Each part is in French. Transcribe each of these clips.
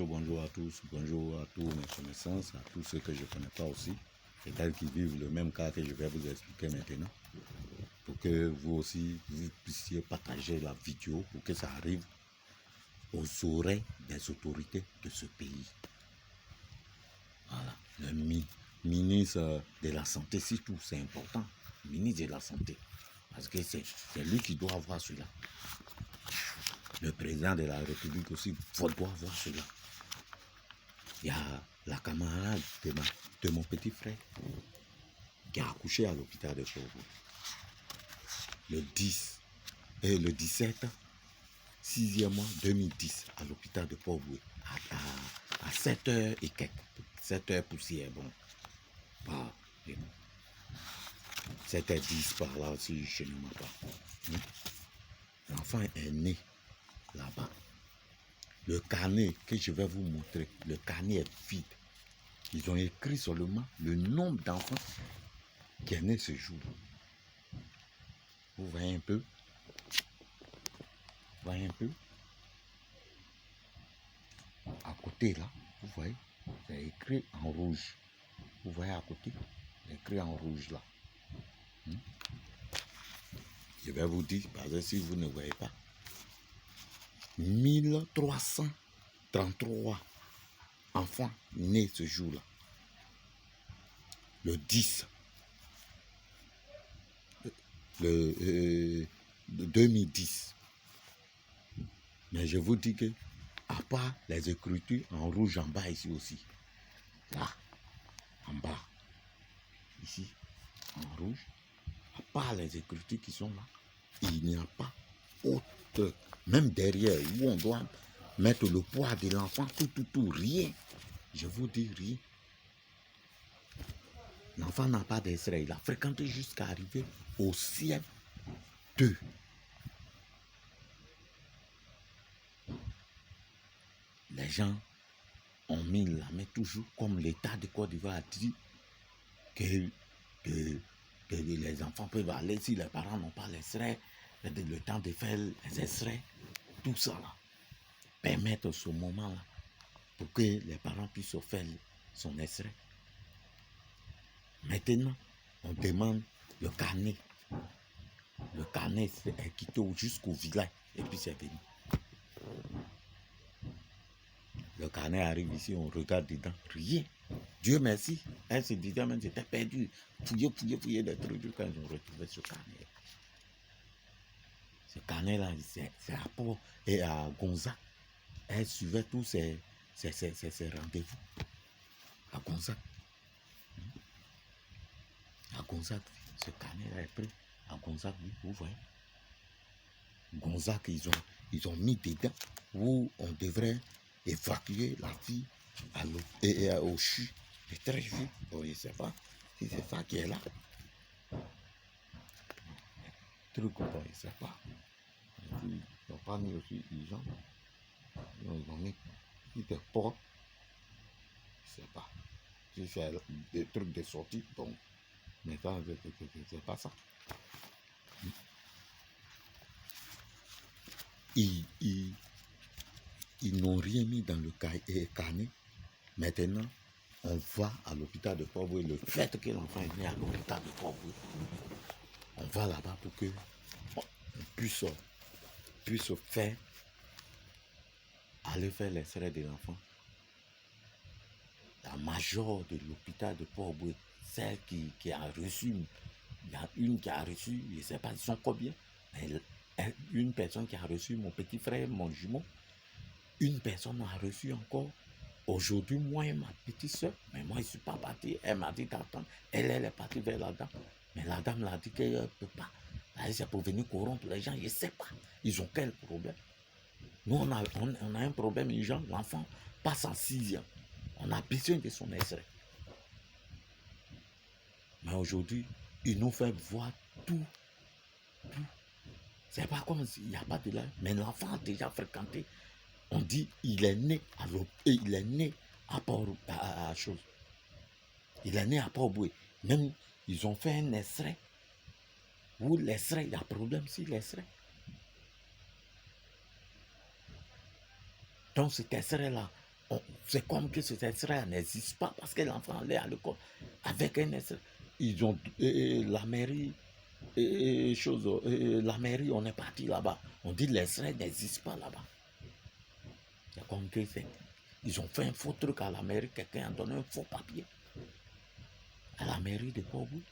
bonjour à tous, bonjour à tous mes connaissances, à tous ceux que je ne connais pas aussi, et tels qui vivent le même cas que je vais vous expliquer maintenant, pour que vous aussi, vous puissiez partager la vidéo, pour que ça arrive aux oreilles des autorités de ce pays. Voilà, le ministre de la Santé, surtout, c'est important, le ministre de la Santé, parce que c'est lui qui doit voir cela. Le président de la République aussi doit voir cela. Il y a la camarade de mon petit frère qui a accouché à l'hôpital de Port-Bouët. Le 17, 6e mois 2010 à l'hôpital de Port-Bouët. À 7h et quelques. 7h poussière, bon. Pas, 7h10 par là si je ne me pas. L'enfant est né là-bas. Le carnet que je vais vous montrer, le carnet est vide. Ils ont écrit seulement le nombre d'enfants qui est né ce jour. Vous voyez un peu? Vous voyez un peu? À côté là, vous voyez, c'est écrit en rouge. Vous voyez à côté, c'est écrit en rouge là. Je vais vous dire, parce que si vous ne voyez pas, 1333 enfants nés ce jour-là. Le 10. Le 2010. Mais je vous dis que, à part les écritures en rouge en bas ici aussi, là, en bas, ici, en rouge, à part les écritures qui sont là, il n'y a pas autre, même derrière où on doit mettre le poids de l'enfant, tout, rien. Je vous dis rien. L'enfant n'a pas d'extrait, il a fréquenté jusqu'à arriver au CM2. Les gens ont mis la main toujours, comme l'État de Côte d'Ivoire a dit, que les enfants peuvent aller si les parents n'ont pas l'extrait, le temps de faire les extraits, tout ça là. Permettre ce moment-là pour que les parents puissent faire son extrait. Maintenant, on demande le carnet. Le carnet est quitté jusqu'au village et puis c'est venu. Le carnet arrive ici, on regarde dedans, rien. Dieu merci, elle se disait même c'était perdu. Fouiller des trucs quand ils ont retrouvé ce carnet. Ce carnet-là, c'est à Port et à Gonzague. Elle suivait tous ses rendez-vous. À Gonzague. À Gonzague, ce carnet-là est pris. À Gonzague, vous voyez. Gonzague, ils ont mis dedans où on devrait évacuer la fille au CHU. C'est très juste. Bon, je ne sais pas si c'est ça qui est là. Truc, bon, je ne sais pas. Ils n'ont pas mis aussi gens. Ils ont mis des portes. Je ne sais pas. Si c'est des trucs de sortie, donc. Mais ça, c'est pas ça. Ils n'ont rien mis dans le carnet. Maintenant, on va à l'hôpital de Port-Bouët. Le fait que l'enfant est né à l'hôpital de Port-Bouët, on va là-bas pour que on puisse aller faire l'extrait de l'enfant. La major de l'hôpital de Port-Bouët, celle qui a reçu, il y a une qui a reçu, je ne sais pas, ils sont combien, une personne qui a reçu mon petit frère, mon jumeau, une personne a reçu encore. Aujourd'hui, moi et ma petite soeur, mais moi je ne suis pas parti, elle m'a dit d'attendre, elle est partie vers la dame, mais la dame l'a dit qu'elle ne peut pas. C'est pour venir corrompre les gens, je ne sais pas, ils ont quel problème. Nous on a un problème, les gens, l'enfant passe en 6e, on a besoin de son extrait. Mais aujourd'hui, ils nous font voir tout. C'est pas comme s'il n'y a pas de là, mais l'enfant a déjà fréquenté. On dit il est né à il est né à chose. Il est né à Port-Bouët. Même ils ont fait un extrait. Où l'extrait, il y a problème si l'extrait. Donc cet extrait-là, C'est comme que cet extrait n'existe pas parce que l'enfant allait à l'école avec un extrait. Ils ont la mairie, la mairie, on est parti là-bas. On dit l'extrait n'existe pas là-bas. C'est comme que ils ont fait un faux truc à la mairie, quelqu'un a donné un faux papier à la mairie de Port-Bouët.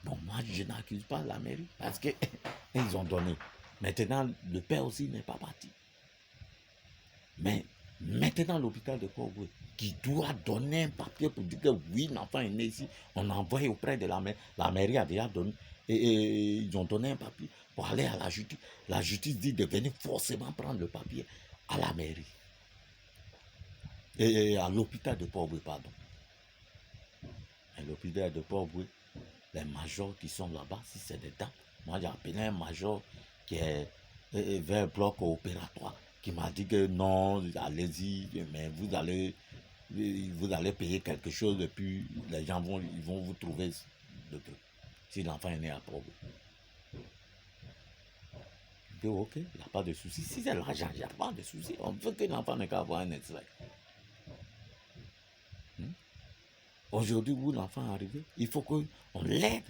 Bon, moi, je n'accuse pas la mairie parce qu'ils ont donné. Maintenant, le père aussi n'est pas parti. Mais maintenant, l'hôpital de Port-Bouët, qui doit donner un papier pour dire que oui, l'enfant est né ici, on a envoyé auprès de la mairie. La mairie a déjà donné, et ils ont donné un papier pour aller à la justice. La justice dit de venir forcément prendre le papier à la mairie. Et à l'hôpital de Port-Bouët, pardon. À l'hôpital de Port-Bouët, les majors qui sont là-bas, si c'est des dames, moi j'ai appelé un major qui est vers le bloc opératoire, qui m'a dit que non, allez-y, mais vous allez payer quelque chose et puis les gens vont vous trouver le truc. Si l'enfant est né à Port-Bouët. Je dis ok, il n'y a pas de souci. Si c'est l'argent, il n'y a pas de souci. On veut que l'enfant n'ait qu'à avoir un extrait. Aujourd'hui, où l'enfant est arrivé, il faut qu'on l'aide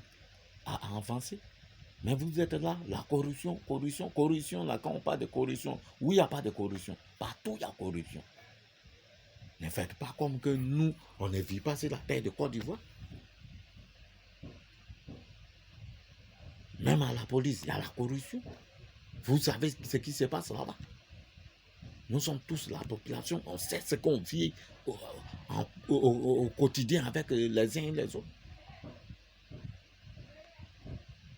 à avancer. Mais vous êtes là, la corruption, là, quand on parle de corruption, où il n'y a pas de corruption, partout il y a corruption. Ne faites pas comme que nous, on ne vit pas sur la terre de Côte d'Ivoire. Même à la police, il y a la corruption. Vous savez ce qui se passe là-bas. Nous sommes tous la population, on sait ce qu'on vit au quotidien avec les uns et les autres.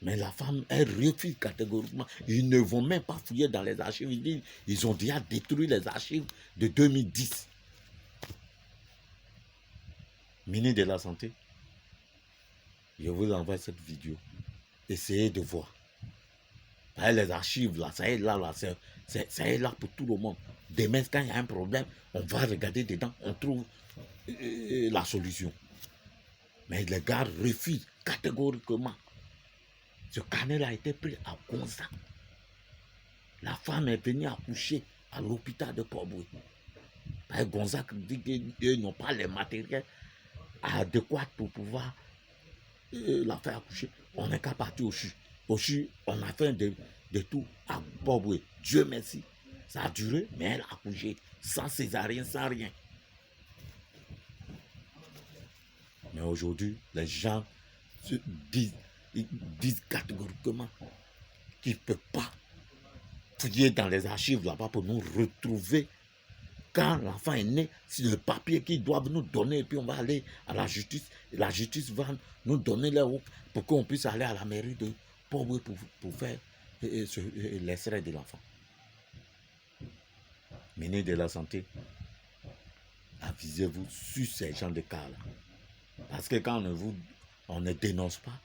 Mais la femme, elle refuse catégoriquement. Ils ne vont même pas fouiller dans les archives. Ils ont déjà détruit les archives de 2010. Ministre de la Santé, je vous envoie cette vidéo. Essayez de voir. Les archives, là, ça est là, ça est là pour tout le monde. Demain, quand il y a un problème, on va regarder dedans, on trouve la solution. Mais les gars refusent catégoriquement. Ce carnet a été pris à Gonza. La femme est venue accoucher à l'hôpital de Port-Bouët. Gonza dit qu'ils n'ont pas les matériels adéquats pour pouvoir la faire accoucher. On n'est qu'à partir au CHU. Au CHU, on a fait de tout à Port-Bouët. Dieu merci. Ça a duré, mais elle a accouché sans césarienne, sans rien. Mais aujourd'hui, les gens disent catégoriquement qu'ils ne peuvent pas fouiller dans les archives là-bas pour nous retrouver quand l'enfant est né, c'est le papier qu'ils doivent nous donner et puis on va aller à la justice. Et la justice va nous donner pour qu'on puisse aller à la mairie de Port-Bouët pour faire l'extrait de l'enfant. Ministre de la Santé, avisez-vous sur ces gens de cas-là. Parce que quand on ne dénonce pas,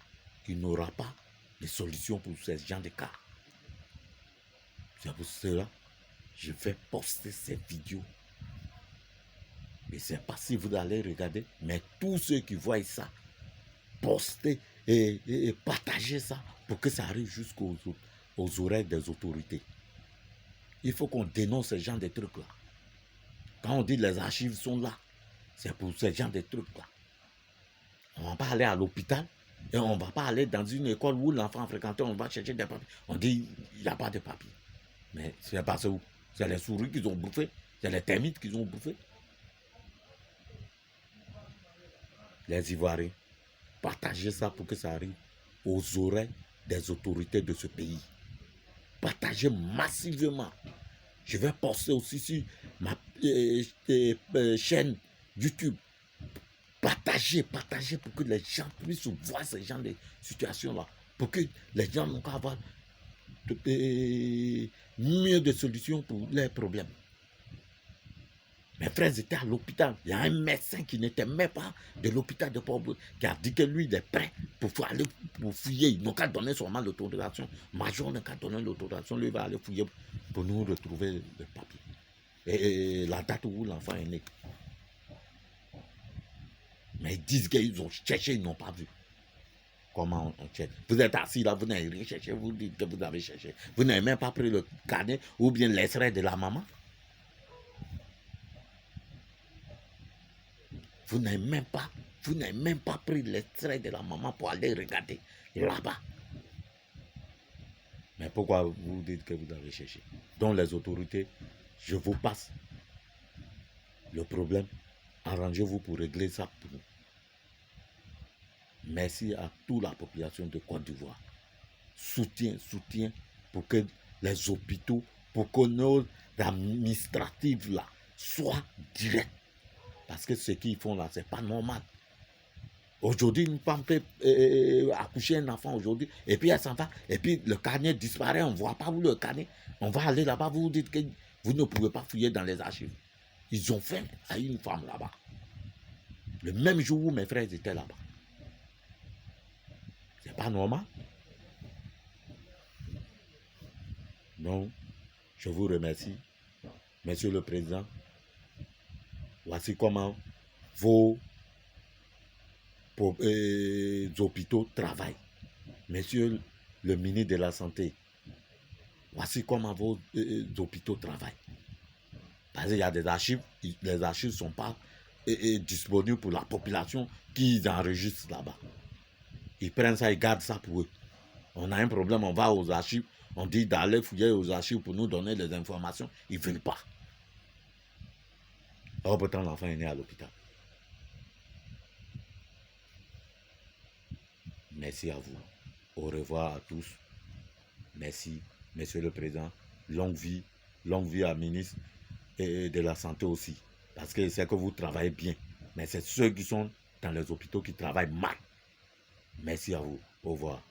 il n'y aura pas de solution pour ces gens de cas. C'est pour cela que je vais poster cette vidéo. Et c'est pas si vous allez regarder, mais tous ceux qui voient ça, postez et partagez ça pour que ça arrive jusqu'aux oreilles des autorités. Il faut qu'on dénonce ce genre de trucs-là. Quand on dit les archives sont là, c'est pour ce genre de trucs-là. On ne va pas aller à l'hôpital et on ne va pas aller dans une école où l'enfant fréquente, on va chercher des papiers. On dit il n'y a pas de papiers. Mais c'est passé où? C'est les souris qu'ils ont bouffé, c'est les termites qu'ils ont bouffé. Les Ivoiriens, partagez ça pour que ça arrive aux oreilles des autorités de ce pays. Partagez massivement. Je vais poster aussi sur ma chaîne YouTube. Partagez pour que les gens puissent voir ce genre de situations-là. Pour que les gens n'ont qu'à avoir mieux de solutions pour leurs problèmes. Mes frères étaient à l'hôpital. Il y a un médecin qui n'était même pas de l'hôpital de Port-Bouët qui a dit que lui, il est prêt pour aller pour fouiller. Ils n'ont qu'à donner seulement l'autorisation. Major n'a qu'à donner l'autorisation. Lui, il va aller fouiller pour nous retrouver le papier. Et la date où l'enfant est né. Mais ils disent qu'ils ont cherché, ils n'ont pas vu. Comment on cherche? Vous êtes assis là, vous n'avez rien cherché, vous dites que vous avez cherché. Vous n'avez même pas pris le carnet ou bien l'extrait de la maman. Vous n'avez même pas pris l'extrait de la maman pour aller regarder là-bas. Mais pourquoi vous dites que vous avez cherché? Donc les autorités, je vous passe le problème. Arrangez-vous pour régler ça pour nous. Merci à toute la population de Côte d'Ivoire. Soutien pour que les hôpitaux, pour que nos administratifs là soient directs. Parce que ce qu'ils font là, c'est pas normal. Aujourd'hui, une femme peut accoucher un enfant aujourd'hui, et puis elle s'en va, et puis le carnet disparaît, on ne voit pas où le carnet. On va aller là-bas, vous dites que vous ne pouvez pas fouiller dans les archives. Ils ont fait à une femme là-bas. Le même jour où mes frères étaient là-bas. C'est pas normal. Donc, je vous remercie, Monsieur le Président. Voici comment vos hôpitaux travaillent. Monsieur le ministre de la Santé, voici comment vos hôpitaux travaillent. Parce qu'il y a des archives, les archives ne sont pas disponibles pour la population qui enregistrent là-bas. Ils prennent ça, ils gardent ça pour eux. On a un problème, on va aux archives, on dit d'aller fouiller aux archives pour nous donner les informations. Ils ne veulent pas. Or, pourtant, l'enfant est né à l'hôpital. Merci à vous. Au revoir à tous. Merci, Monsieur le Président. Longue vie à ministre et de la Santé aussi. Parce que c'est que vous travaillez bien. Mais c'est ceux qui sont dans les hôpitaux qui travaillent mal. Merci à vous. Au revoir.